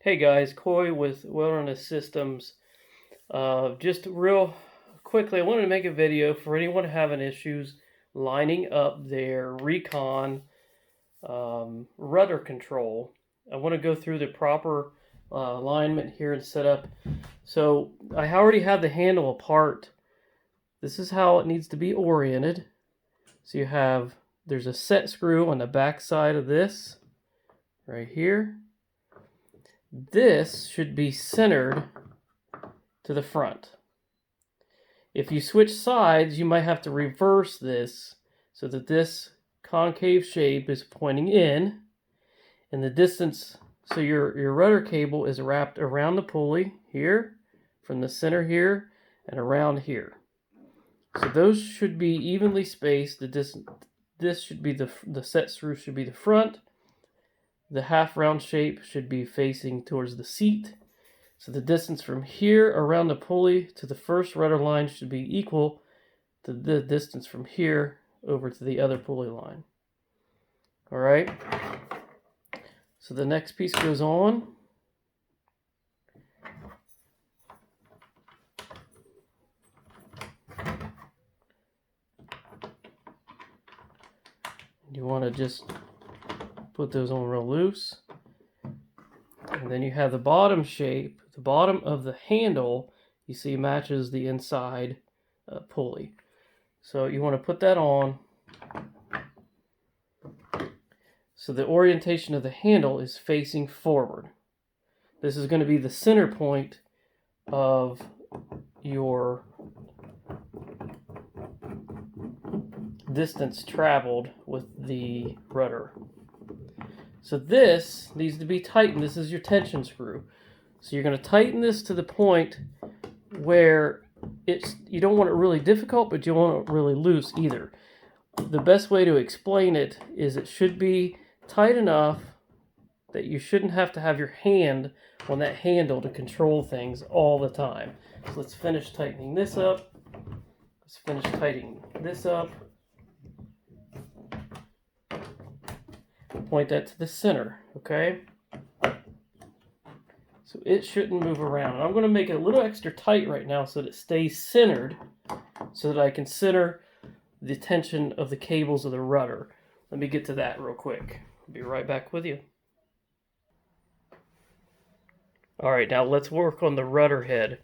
Hey guys, Coy with Wilderness Systems. Just real quickly, I wanted to make a video for anyone having issues lining up their Recon rudder control. I want to go through the proper alignment here and setup. So I already have the handle apart. This is how it needs to be oriented. So there's a set screw on the back side of this, right here. This should be centered to the front. If you switch sides, you might have to reverse this so that this concave shape is pointing in, and the distance, so your rudder cable is wrapped around the pulley here, from the center here, and around here. So those should be evenly spaced. This should be the set screw should be the front. The half round shape should be facing towards the seat. So the distance from here around the pulley to the first rudder line should be equal to the distance from here over to the other pulley line. All right. So the next piece goes on. You want to just put those on real loose. And then you have the bottom shape. The bottom of the handle, you see, matches the inside pulley. So you want to put that on. So the orientation of the handle is facing forward. This is going to be the center point of your distance traveled with the rudder. So this needs to be tightened. This is your tension screw. So you're going to tighten this to the point where you don't want it really difficult, but you don't want it really loose either. The best way to explain it is it should be tight enough that you shouldn't have to have your hand on that handle to control things all the time. So let's finish tightening this up. Let's finish tightening this up. Point that to the center, okay? So it shouldn't move around. I'm going to make it a little extra tight right now so that it stays centered, so that I can center the tension of the cables of the rudder. Let me get to that real quick. I'll be right back with you. All right, now let's work on the rudder head.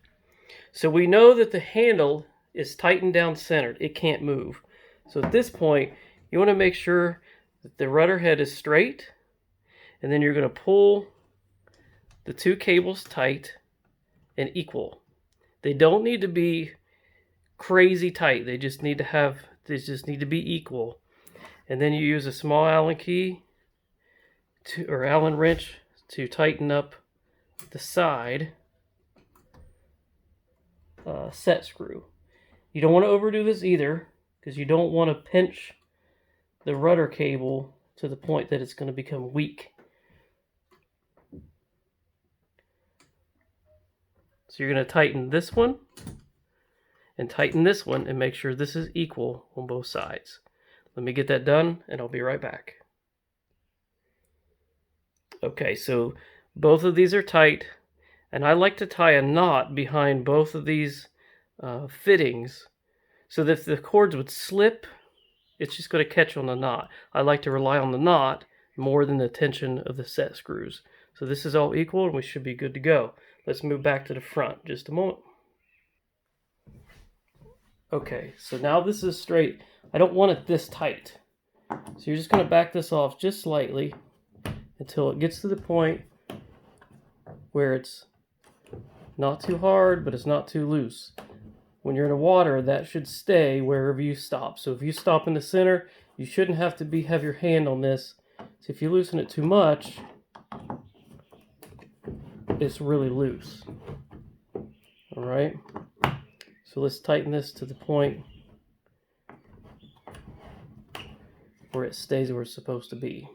So we know that the handle is tightened down centered. It can't move. So at this point, you want to make sure that the rudder head is straight, and then you're going to pull the two cables tight and equal. They don't need to be crazy tight. They just need to be equal. And then you use a small Allen key or Allen wrench to tighten up the side set screw. You don't want to overdo this either, because you don't want to pinch the rudder cable to the point that it's going to become weak. So you're going to tighten this one and tighten this one and make sure this is equal on both sides. Let me get that done and I'll be right back. Okay, so both of these are tight, and I like to tie a knot behind both of these fittings so that if the cords would slip, it's just going to catch on the knot. I like to rely on the knot more than the tension of the set screws. So this is all equal and we should be good to go. Let's move back to the front just a moment. Okay, so now this is straight. I don't want it this tight. So you're just going to back this off just slightly until it gets to the point where it's not too hard, but it's not too loose. When you're in the water, that should stay wherever you stop. So if you stop in the center, you shouldn't have to have your hand on this. So if you loosen it too much, it's really loose. All right. So let's tighten this to the point where it stays where it's supposed to be.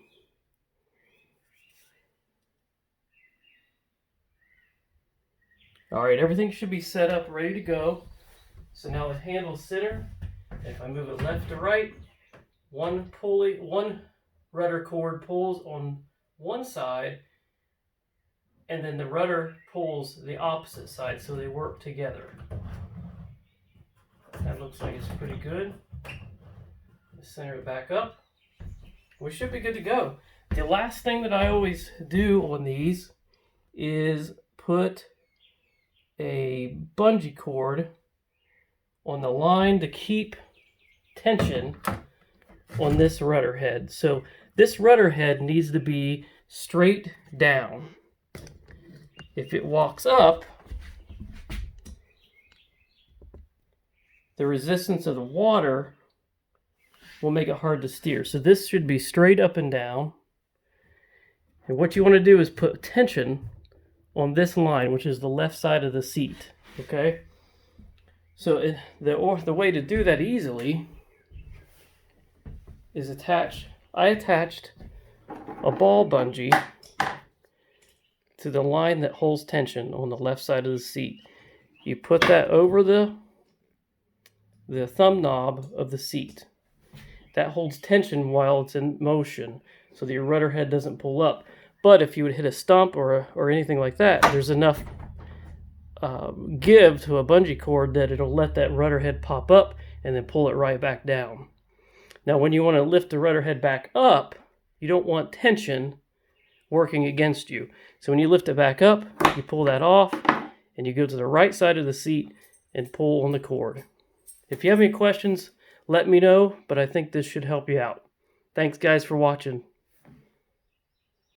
All right, everything should be set up, ready to go. So now the handle's center. If I move it left to right, one rudder cord pulls on one side, and then the rudder pulls the opposite side, so they work together. That looks like it's pretty good. Center it back up. We should be good to go. The last thing that I always do on these is put a bungee cord on the line to keep tension on this rudder head. So this rudder head needs to be straight down. If it walks up, the resistance of the water will make it hard to steer. So this should be straight up and down. And what you want to do is put tension on this line, which is the left side of the seat. Okay? So the way to do that easily is I attached a ball bungee to the line that holds tension on the left side of the seat. You put that over the thumb knob of the seat. That holds tension while it's in motion, so that your rudder head doesn't pull up. But if you would hit a stump or anything like that, there's enough give to a bungee cord that it'll let that rudder head pop up and then pull it right back down. Now, when you want to lift the rudder head back up, you don't want tension working against you. So when you lift it back up, you pull that off, and you go to the right side of the seat and pull on the cord. If you have any questions, let me know, but I think this should help you out. Thanks, guys, for watching.